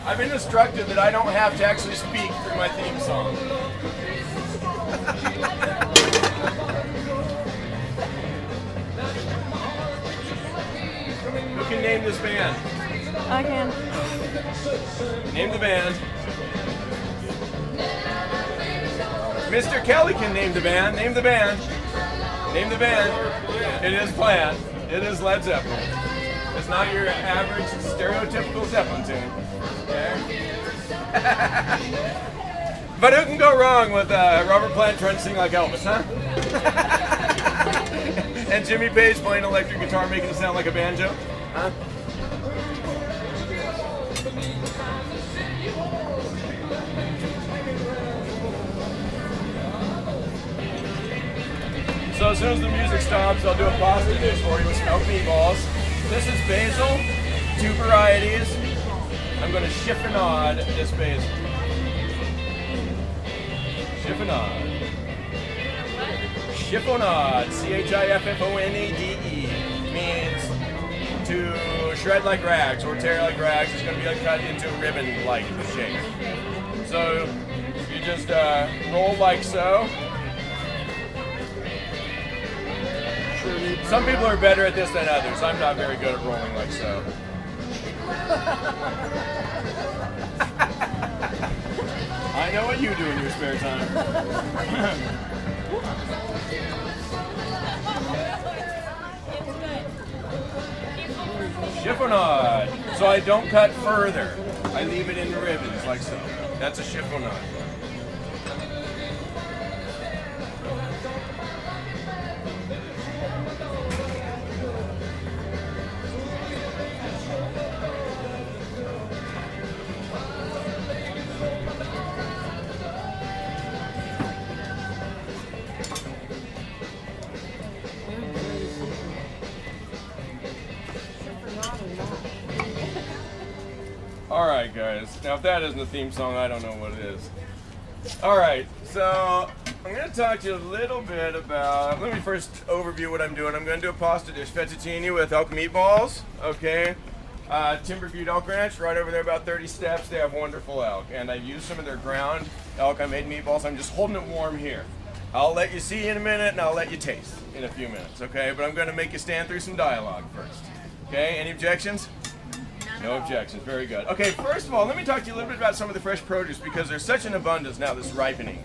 I've been instructed that I don't have to actually speak through my theme song. Who can name this band? I can. Name the band. Mr. Kelly can name the band. Name the band. Name the band. It is Plant. It is Led Zeppelin. It's not your average stereotypical Zeppelin tune. Okay? But who can go wrong with Robert Plant trying to sing like Elvis, huh? And Jimmy Page playing electric guitar making it sound like a banjo? Huh? So as soon as the music stops, I'll do a pasta dish for you with some Elk Meatballs. This is basil, 2 varieties. I'm going to chiffonade this basil. Chiffonade. Chiffonade, C-H-I-F-F-O-N-A-D-E, means to shred like rags or tear like rags. It's going to be like cut into a ribbon-like shape. So you just roll like so. Some people are better at this than others. I'm not very good at rolling like so. I know what you do in your spare time. Chiffonade. So I don't cut further. I leave it in ribbons like so. That's a chiffonade. Alright guys, now if that isn't a theme song, I don't know what it is. Alright, so I'm going to talk to you a little bit about, let me first overview what I'm doing. I'm going to do a pasta dish, fettuccine with elk meatballs, okay? Timber Butte Elk Ranch, right over there about 30 steps, they have wonderful elk. And I've used some of their ground elk, I made meatballs, I'm just holding it warm here. I'll let you see in a minute and I'll let you taste in a few minutes, okay? But I'm going to make you stand through some dialogue first. Okay, any objections? No objections, very good. Okay, first of all, let me talk to you a little bit about some of the fresh produce because there's such an abundance now that's ripening.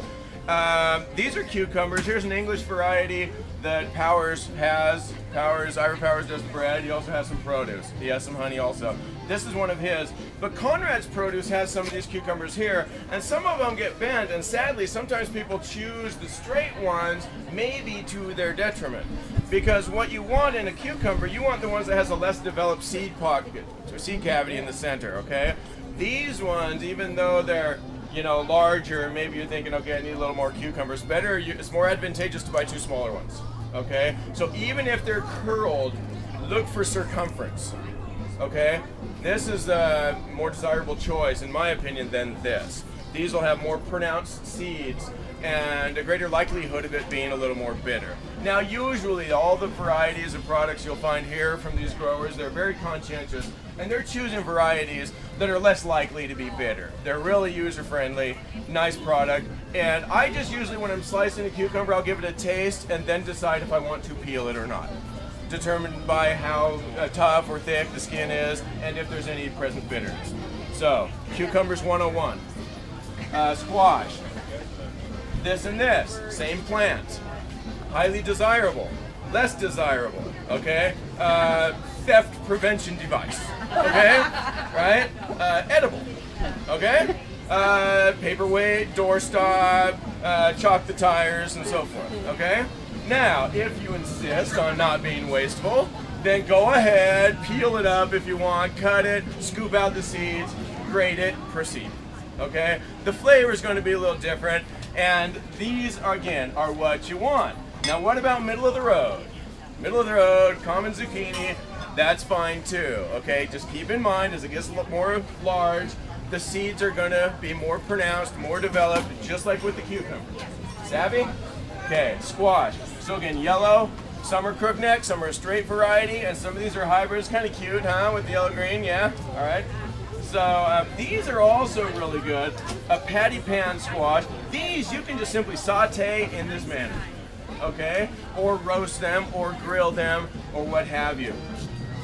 These are cucumbers. Here's an English variety that Powers has. Ira Powers does the bread. He also has some produce. He has some honey also. This is one of his. But Conrad's Produce has some of these cucumbers here, and some of them get bent, and sadly, sometimes people choose the straight ones, maybe to their detriment. Because what you want in a cucumber, you want the ones that has a less developed seed pocket, or seed cavity in the center, okay? These ones, even though they're, you know, larger, maybe you're thinking, okay, I need a little more cucumbers. It's more advantageous to buy 2 smaller ones, okay? So even if they're curled, look for circumference, okay? This is a more desirable choice, in my opinion, than this. These will have more pronounced seeds and a greater likelihood of it being a little more bitter. Now, usually all the varieties of products you'll find here from these growers, they're very conscientious, and they're choosing varieties that are less likely to be bitter. They're really user-friendly, nice product, and I just usually, when I'm slicing a cucumber, I'll give it a taste and then decide if I want to peel it or not. Determined by how tough or thick the skin is and if there's any present bitterness. So, cucumbers 101. Squash. This and this, same plant. Highly desirable, less desirable, okay? Theft prevention device, okay? Right? Edible, okay? Paperweight, doorstop, chalk the tires, and so forth, okay? Now, if you insist on not being wasteful, then go ahead, peel it up if you want, cut it, scoop out the seeds, grate it, proceed, okay? The flavor is going to be a little different, and these, again, are what you want. Now, what about middle of the road? Middle of the road, common zucchini, that's fine too, okay? Just keep in mind, as it gets a little more large, the seeds are going to be more pronounced, more developed, just like with the cucumber. Savvy? Okay, squash. So again, yellow, some are crookneck, some are a straight variety, and some of these are hybrids. Kind of cute, huh, with the yellow green, yeah? All right. So these are also really good. A patty pan squash. These you can just simply saute in this manner, okay? Or roast them, or grill them, or what have you.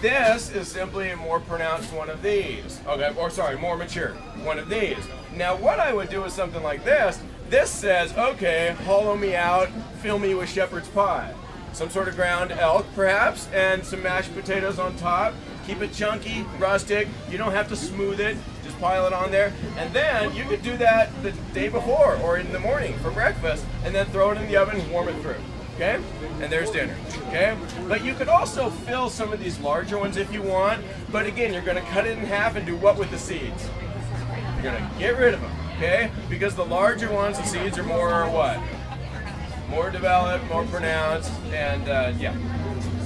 This is simply a more pronounced one of these, okay? Or sorry, more mature one of these. Now what I would do is something like this. This says, okay, hollow me out, fill me with shepherd's pie. Some sort of ground elk, perhaps, and some mashed potatoes on top. Keep it chunky, rustic. You don't have to smooth it. Just pile it on there. And then you could do that the day before or in the morning for breakfast, and then throw it in the oven and warm it through. Okay? And there's dinner. Okay? But you could also fill some of these larger ones if you want. But again, you're going to cut it in half and do what with the seeds? You're going to get rid of them. Okay? Because the larger ones, the seeds are more what? More developed, more pronounced, and yeah.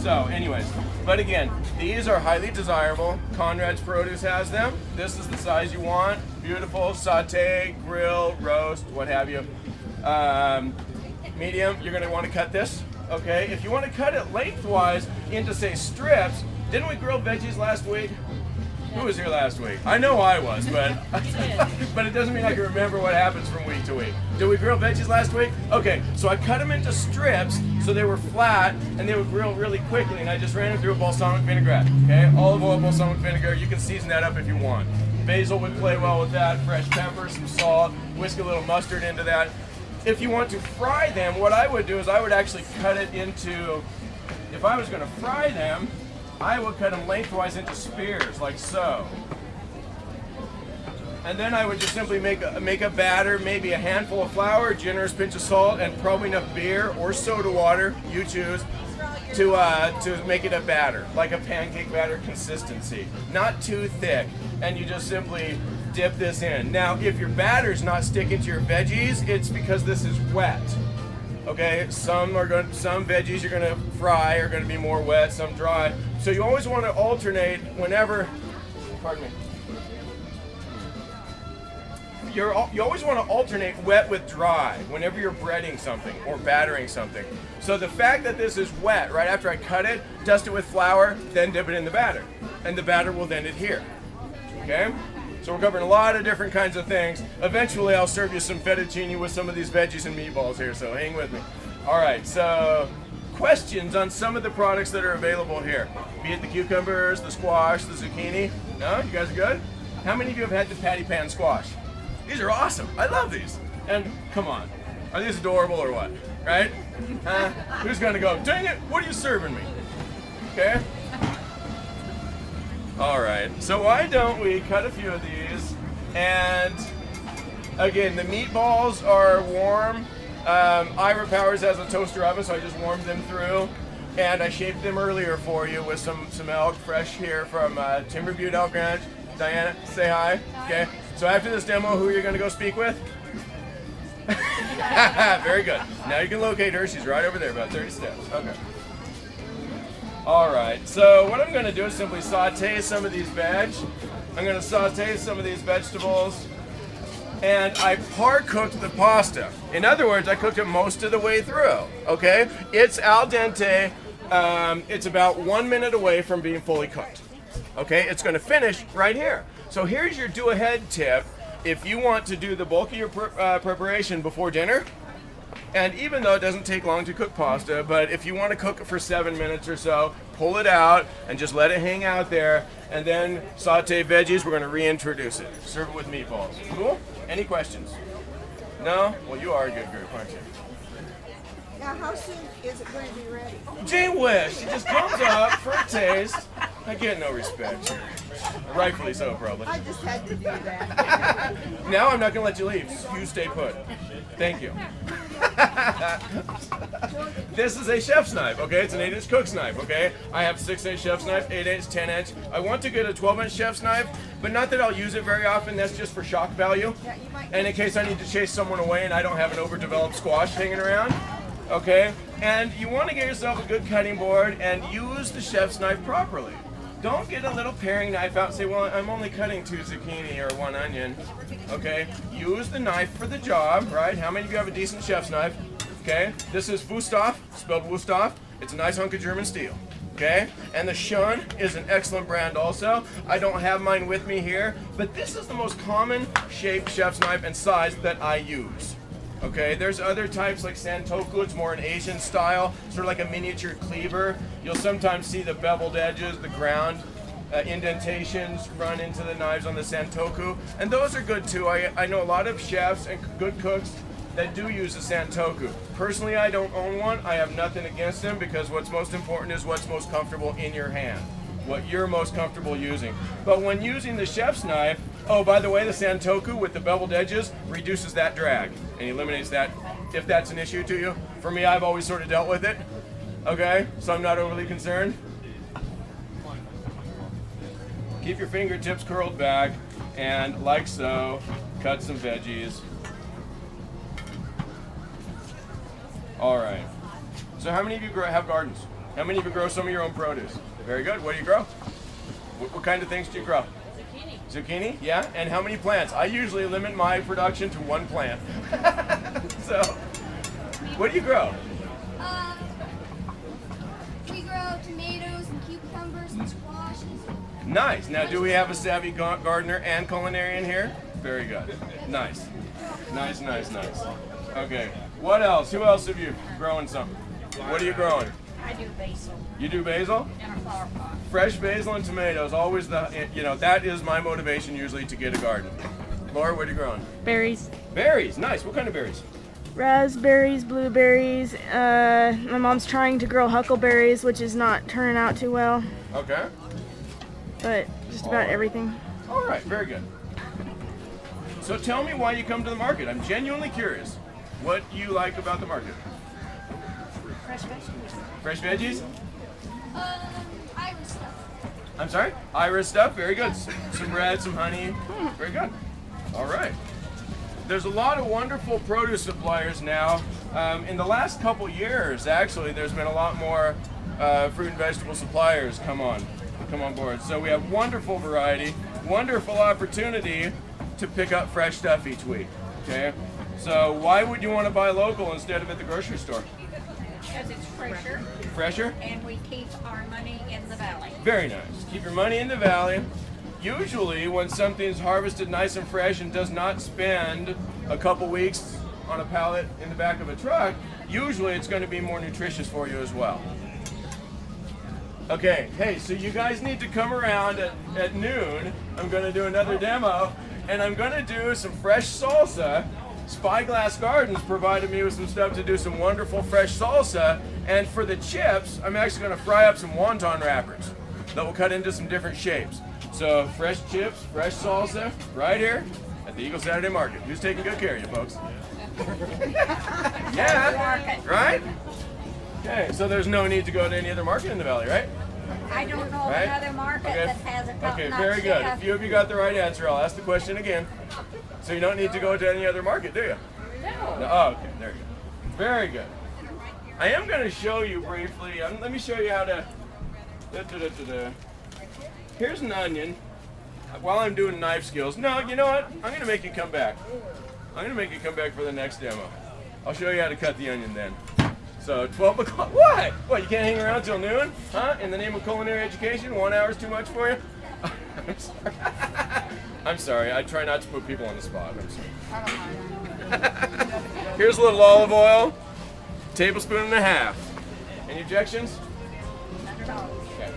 So anyways, but again, these are highly desirable. Conrad's Produce has them. This is the size you want. Beautiful, saute, grill, roast, what have you. Medium, you're gonna wanna cut this, okay? If you wanna cut it lengthwise into, say, strips, didn't we grill veggies last week? Who was here last week? I know I was, but but it doesn't mean I can remember what happens from week to week. Did we grill veggies last week? Okay, so I cut them into strips so they were flat and they would grill really quickly, and I just ran them through a balsamic vinaigrette, okay? Olive oil, balsamic vinegar, you can season that up if you want. Basil would play well with that, fresh pepper, some salt, whisk a little mustard into that. If you want to fry them, what I would do is I would actually cut it into, if I was gonna fry them, I would cut them lengthwise into spears, like so. And then I would just simply make a batter, maybe a handful of flour, a generous pinch of salt, and probably enough beer or soda water, you choose, to make it a batter, like a pancake batter consistency. Not too thick, and you just simply dip this in. Now, if your batter's not sticking to your veggies, it's because this is wet. Okay, some veggies you're gonna fry are gonna be more wet, some dry. So you always want to alternate whenever, pardon me. You always want to alternate wet with dry whenever you're breading something or battering something. So the fact that this is wet, right after I cut it, dust it with flour, then dip it in the batter. And the batter will then adhere. Okay? So we're covering a lot of different kinds of things. Eventually I'll serve you some fettuccine with some of these veggies and meatballs here, so hang with me. All right, so questions on some of the products that are available here. Be it the cucumbers, the squash, the zucchini. No, you guys are good? How many of you have had the patty pan squash? These are awesome. I love these. And come on, are these adorable or what? Right? Who's gonna go, dang it, what are you serving me? Okay? All right, so why don't we cut a few of these? And again, the meatballs are warm. Ira Powers has a toaster oven, so I just warmed them through. And I shaped them earlier for you with some elk fresh here from Timber Butte Elk Ranch. Diana, say hi. Okay. So after this demo, who are you going to go speak with? Very good. Now you can locate her. She's right over there, about 30 steps. Okay. All right. So what I'm going to do is simply saute some of these veg. I'm going to saute some of these vegetables. And I par-cooked the pasta. In other words, I cooked it most of the way through, okay? It's al dente. It's about 1 minute away from being fully cooked, okay? It's gonna finish right here. So here's your do-ahead tip. If you want to do the bulk of your preparation before dinner, and even though it doesn't take long to cook pasta, but if you want to cook it for 7 minutes or so, pull it out and just let it hang out there, and then saute veggies. We're going to reintroduce it. Serve it with meatballs. Cool? Any questions? No? Well, you are a good group, aren't you? Now, how soon is it going to be ready? Gee whiz! It just comes up for a taste. I get no respect here. Rightfully so, probably. I just had to do that. Now I'm not going to let you leave. You stay put. Thank you. This is a chef's knife, okay? It's an 8-inch cook's knife, okay? I have 6-inch chef's knife, 8-inch, 10-inch. I want to get a 12-inch chef's knife, but not that I'll use it very often. That's just for shock value. Yeah, you might. And in case I need to chase someone away and I don't have an overdeveloped squash hanging around, okay? And you want to get yourself a good cutting board and use the chef's knife properly. Don't get a little paring knife out and say, well, I'm only cutting 2 zucchini or 1 onion, okay? Use the knife for the job, right? How many of you have a decent chef's knife? Okay, this is Wusthof, spelled Wusthof. It's a nice hunk of German steel, Okay, and the Shun is an excellent brand also. I don't have mine with me here, but this is the most common shaped chef's knife and size that I use. Okay, there's other types like Santoku, it's more an Asian style, sort of like a miniature cleaver. You'll sometimes see the beveled edges, the ground indentations run into the knives on the Santoku, and those are good too. I know a lot of chefs and good cooks that do use the Santoku. Personally, I don't own one. I have nothing against them because what's most important is what's most comfortable in your hand, what you're most comfortable using. But when using the chef's knife, oh, by the way, the Santoku with the beveled edges reduces that drag and eliminates that if that's an issue to you. For me, I've always sort of dealt with it, okay? So I'm not overly concerned. Keep your fingertips curled back and like so, cut some veggies. All right. So how many of you have gardens? How many of you grow some of your own produce? Very good. What do you grow? What kind of things do you grow? Zucchini. Zucchini? Yeah. And how many plants? I usually limit my production to one plant. So, what do you grow? We grow tomatoes and cucumbers and squashes. Nice. Now, do we have a savvy gardener and culinarian here? Very good. Nice. Nice, nice, nice. Okay. What else? Who else have you growing something? What are you growing? I do basil You do basil? in a flower pot. Fresh basil and tomatoes, always that is my motivation usually to get a garden. Laura, what are you growing? Berries. Berries, nice. What kind of berries? Raspberries, blueberries. My mom's trying to grow huckleberries, which is not turning out too well, Okay. but just about everything. All right, very good. So tell me why you come to the market. I'm genuinely curious. What you like about the market? Fresh vegetables. Fresh veggies? Irish stuff. I'm sorry? Iris stuff, very good. Some bread, some honey, very good. All right. There's a lot of wonderful produce suppliers now. In the last couple years, actually, there's been a lot more fruit and vegetable suppliers come on board. So we have wonderful variety, wonderful opportunity to pick up fresh stuff each week. Okay. So why would you want to buy local instead of at the grocery store? Because it's fresher Fresher? and we keep our money in the valley. Very nice. Keep your money in the valley. Usually when something's harvested nice and fresh and does not spend a couple weeks on a pallet in the back of a truck, usually it's going to be more nutritious for you as well. Okay, hey, so you guys need to come around at noon. I'm going to do another demo, and I'm going to do some fresh salsa. Spyglass Gardens provided me with some stuff to do some wonderful fresh salsa, and for the chips, I'm actually going to fry up some wonton wrappers that will cut into some different shapes. So fresh chips, fresh salsa, right here at the Eagle Saturday Market. Who's taking good care of you, folks? Yeah, right? Okay, so there's no need to go to any other market in the valley, right? I don't know of Right? another market that has a top-notch Okay, very good. chef. If you of you got the right answer, I'll ask the question again. So you don't need to go to any other market, do you? No. No, oh, okay, there you go. Very good. I am going to show you briefly. Let me show you how to. Here's an onion. While I'm doing knife skills. No, you know what? I'm going to make you come back. I'm going to make you come back for the next demo. I'll show you how to cut the onion then. So 12 o'clock. What? What? You can't hang around till noon? Huh? In the name of culinary education? 1 hour is too much for you? I'm sorry. I'm sorry. I try not to put people on the spot. I'm sorry. Here's a little olive oil. Tablespoon and a half. Any objections? Okay.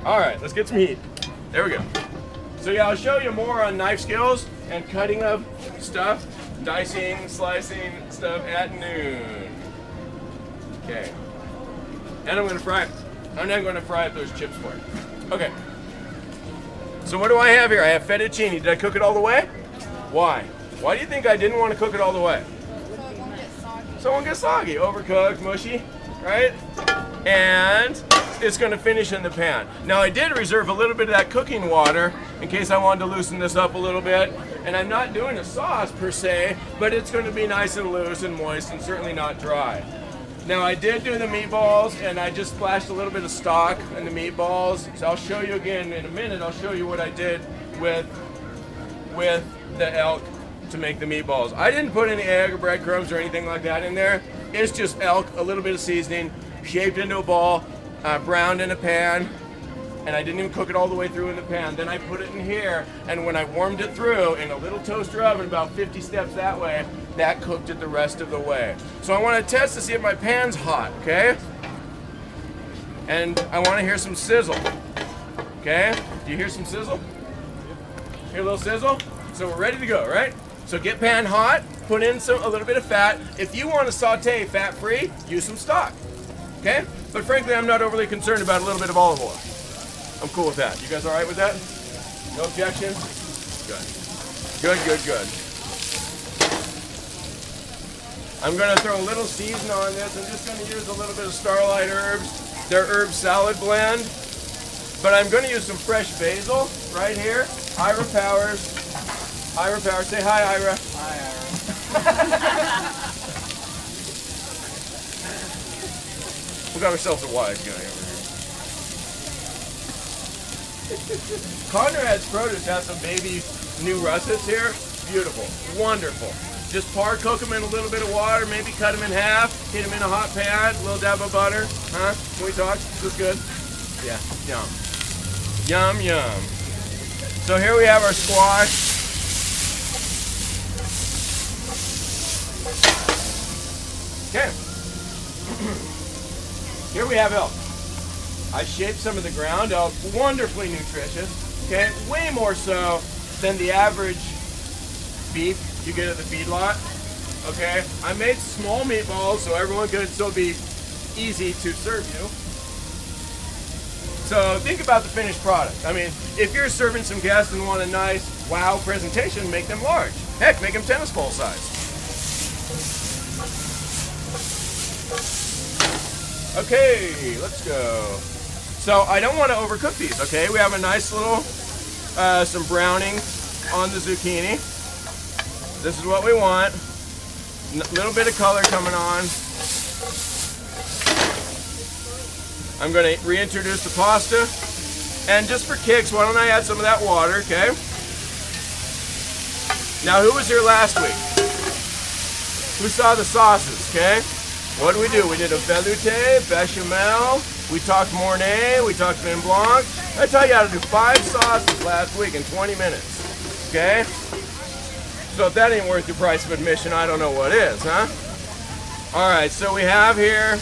All right, let's get some heat. There we go. So yeah, I'll show you more on knife skills and cutting of stuff, dicing, slicing stuff at noon. Okay. And I'm gonna fry it. I'm then gonna fry up those chips for you. Okay. So what do I have here? I have fettuccine. Did I cook it all the way? Why? Why do you think I didn't want to cook it all the way? So it won't get soggy. Overcooked, mushy, right? And it's going to finish in the pan. Now I did reserve a little bit of that cooking water in case I wanted to loosen this up a little bit. And I'm not doing a sauce per se, but it's going to be nice and loose and moist and certainly not dry. Now I did do the meatballs and I just splashed a little bit of stock in the meatballs. So I'll show you again in a minute. I'll show you what I did with the elk to make the meatballs. I didn't put any egg or breadcrumbs or anything like that in there. It's just elk, a little bit of seasoning, shaped into a ball, browned in a pan, and I didn't even cook it all the way through in the pan. Then I put it in here, and when I warmed it through in a little toaster oven, about 50 steps that way, that cooked it the rest of the way. So I want to test to see if my pan's hot, okay? And I want to hear some sizzle, okay? Do you hear some sizzle? Hear a little sizzle? So we're ready to go, right? So get pan hot, put in a little bit of fat. If you want to saute fat-free, use some stock, okay? But frankly, I'm not overly concerned about a little bit of olive oil. I'm cool with that. You guys all right with that? No objections? Good. Good, good, good. I'm going to throw a little season on this. I'm just going to use a little bit of Starlight Herbs, their herb salad blend. But I'm going to use some fresh basil right here. Ira Powers. Ira Powers. Say hi, Ira. Hi, Ira. We got ourselves a wise guy over here. Conrad's Produce has some baby new russets here. Beautiful. Wonderful. Just cook them in a little bit of water, maybe cut them in half, hit them in a hot pan, a little dab of butter. Huh? Can we talk? Is this good? Yeah. Yum. Yum, yum. So here we have our squash. Okay. Here we have elk. I shaped some of the ground elk, wonderfully nutritious. Okay, way more so than the average beef you get at the feedlot. Okay, I made small meatballs so everyone could still be easy to serve you. So think about the finished product. I mean, if you're serving some guests and want a nice wow presentation, make them large. Heck, make them tennis ball size. Okay, let's go. So I don't want to overcook these, okay? We have a nice little, some browning on the zucchini. This is what we want. A little bit of color coming on. I'm going to reintroduce the pasta. And just for kicks, why don't I add some of that water, okay? Now, who was here last week? Who saw the sauces, okay? What did we do? We did a velouté, bechamel, we talked mornay, we talked vin blanc. I taught you how to do 5 sauces last week in 20 minutes, okay? So if that ain't worth your price of admission, I don't know what is, huh? All right, so we have here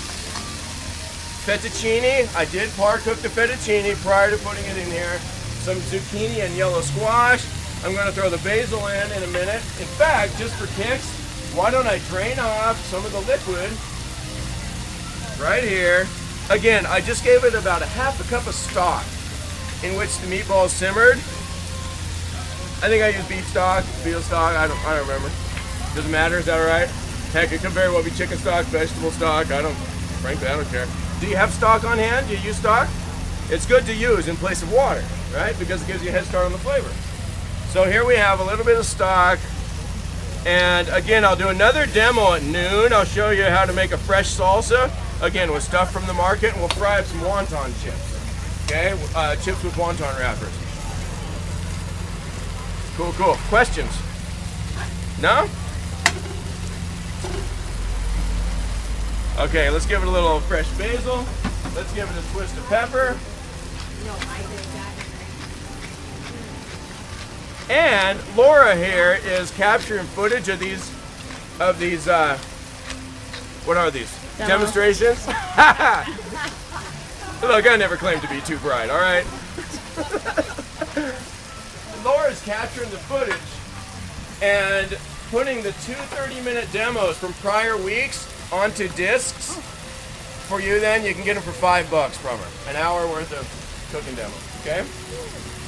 fettuccine. I did par-cook the fettuccine prior to putting it in here. Some zucchini and yellow squash. I'm gonna throw the basil in a minute. In fact, just for kicks, why don't I drain off some of the liquid right here. Again, I just gave it about a half a cup of stock in which the meatballs simmered. I think I used beef stock, veal stock, I don't remember. Doesn't matter, is that all right? Heck, it could very well be chicken stock, vegetable stock, frankly, I don't care. Do you have stock on hand? Do you use stock? It's good to use in place of water, right? Because it gives you a head start on the flavor. So here we have a little bit of stock. And again, I'll do another demo at noon. I'll show you how to make a fresh salsa. Again, with stuff from the market, and we'll fry up some wonton chips. Okay, chips with wonton wrappers. Cool, cool. Questions? No? Okay, let's give it a little fresh basil. Let's give it a twist of pepper. And Laura here is capturing footage of these, what are these? Demo. Demonstrations? Look, I never claimed to be too bright, all right? Laura's capturing the footage and putting the 2 30-minute demos from prior weeks onto discs. For you then, you can get them for $5 from her. An hour worth of cooking demo, okay?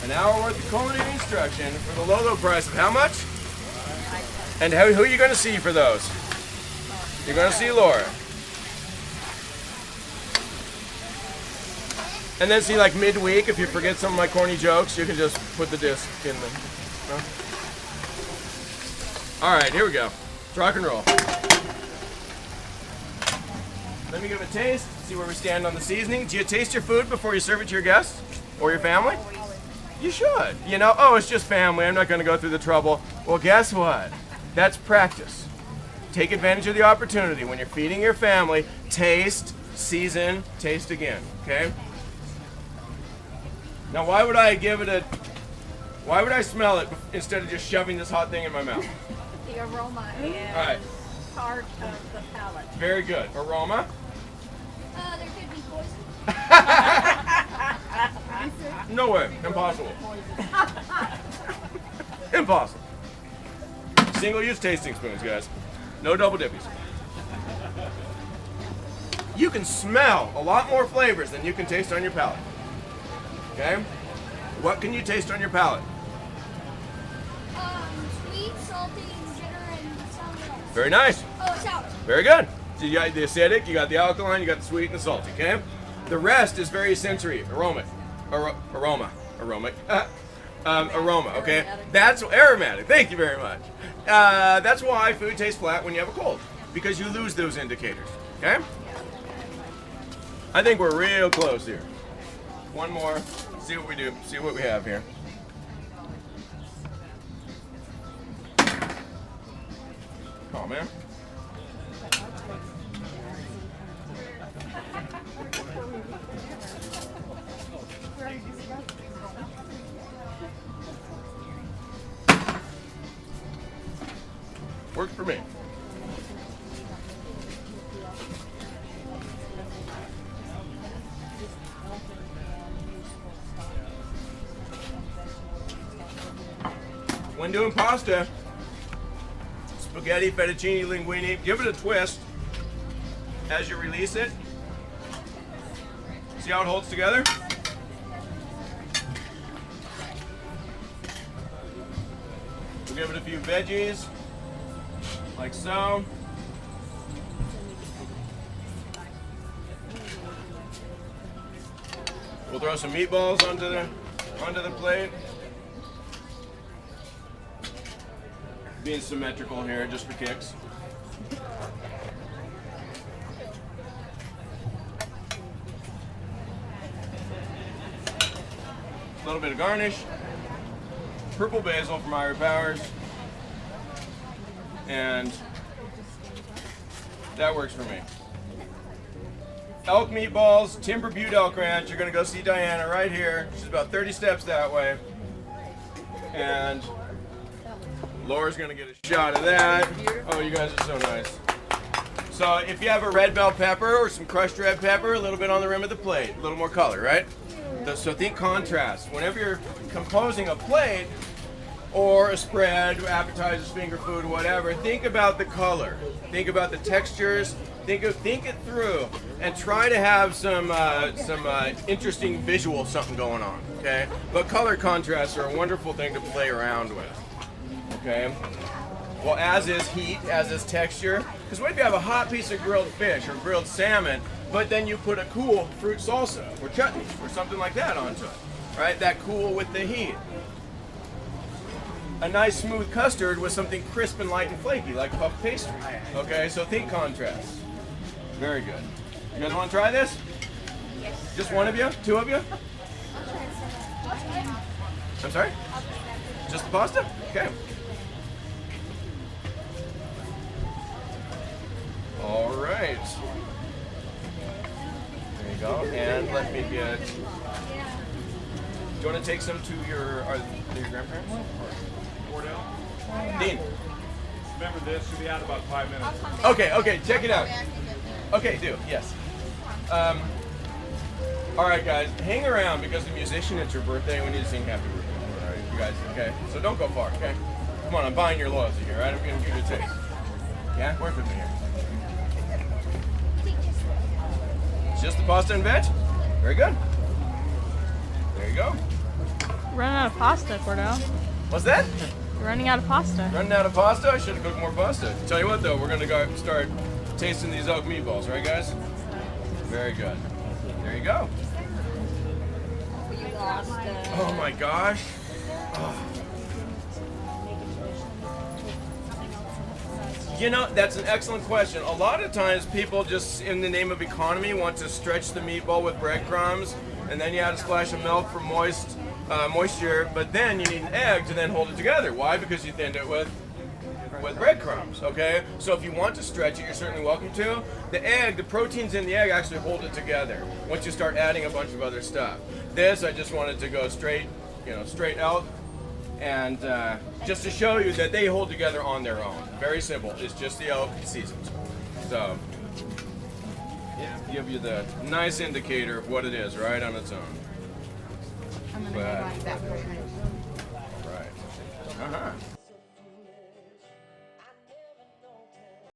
An hour worth of culinary instruction for the low price of how much? And who are you going to see for those? You're going to see Laura. And then see, like midweek, if you forget some of my corny jokes, you can just put the disc in the... Huh? All right, here we go. Let's rock and roll. Let me give it a taste, see where we stand on the seasoning. Do you taste your food before you serve it to your guests or your family? You should. You know, oh, it's just family. I'm not going to go through the trouble. Well, guess what? That's practice. Take advantage of the opportunity. When you're feeding your family, taste, season, taste again, okay? Now, why would I smell it instead of just shoving this hot thing in my mouth? The aroma is All right, part of the palate. very good. Aroma? There could be poison. No way, impossible. Impossible. Single-use tasting spoons, guys. No double dippies. You can smell a lot more flavors than you can taste on your palate. Okay? What can you taste on your palate? Sweet, salty, bitter, and something else. Very nice. Oh, sour. Very good. So you got the acidic, you got the alkaline, you got the sweet and the salty, okay? The rest is very sensory, aromatic. Aroma, okay? That's aromatic. Thank you very much. That's why food tastes flat when you have a cold, because you lose those indicators, okay? I think we're real close here. One more. See what we do. See what we have here. Oh man. Works for me. When doing pasta, spaghetti, fettuccine, linguine, give it a twist as you release it. See how it holds together? We'll give it a few veggies, like so. We'll throw some meatballs onto the plate. Being symmetrical here, just for kicks. A little bit of garnish. Purple basil from Ira Powers. And that works for me. Elk Meatballs, Timber Butte Elk Ranch. You're gonna go see Diana right here. She's about 30 steps that way. And Laura's gonna get a shot of that. Oh, you guys are so nice. So if you have a red bell pepper or some crushed red pepper, a little bit on the rim of the plate, a little more color, right? So think contrast. Whenever you're composing a plate or a spread, appetizers, finger food, whatever, think about the color. Think about the textures. Think it through, and try to have some interesting visual something going on. Okay, but color contrasts are a wonderful thing to play around with. Okay. Well, as is heat, as is texture. Because what if you have a hot piece of grilled fish or grilled salmon, but then you put a cool fruit salsa or chutney or something like that onto it, right? That cool with the heat. A nice smooth custard with something crisp and light and flaky, like puff pastry. Okay, so think contrast. Very good. You guys want to try this? Yes. Just one of you? Two of you? I'm sorry? Just the pasta? Okay. All right. There you go. And let me get. Do you want to take some to your grandparents? Or Wardell? Dean. Remember this, should be out in about 5 minutes. Okay, check it out. Okay, do, yes. All right, guys, hang around because the musician, it's your birthday. We need to sing happy birthday. All right, you guys, okay? So don't go far, okay? Come on, I'm buying your loyalty here, right? I'm going to give you a taste. Yeah, work with me here. It's just the pasta and veg? Very good. There you go. Running out of pasta, Cordell. What's that? Running out of pasta. Running out of pasta? I should have cooked more pasta. Tell you what, though, we're going to go start tasting these elk meatballs, right, guys? Very good. There you go. You lost Oh my gosh. Oh. You know, that's an excellent question. A lot of times people just, in the name of economy, want to stretch the meatball with breadcrumbs, and then you add a splash of milk for moisture, but then you need an egg to then hold it together. Why? Because you thinned it with with breadcrumbs, okay? So if you want to stretch it, you're certainly welcome to. The egg, the proteins in the egg actually hold it together once you start adding a bunch of other stuff. This, I just wanted to go straight, straight out, and just to show you that they hold together on their own. Very simple. It's just the yolk seasoned. So, give you the nice indicator of what it is right on its own. I'm gonna go like that.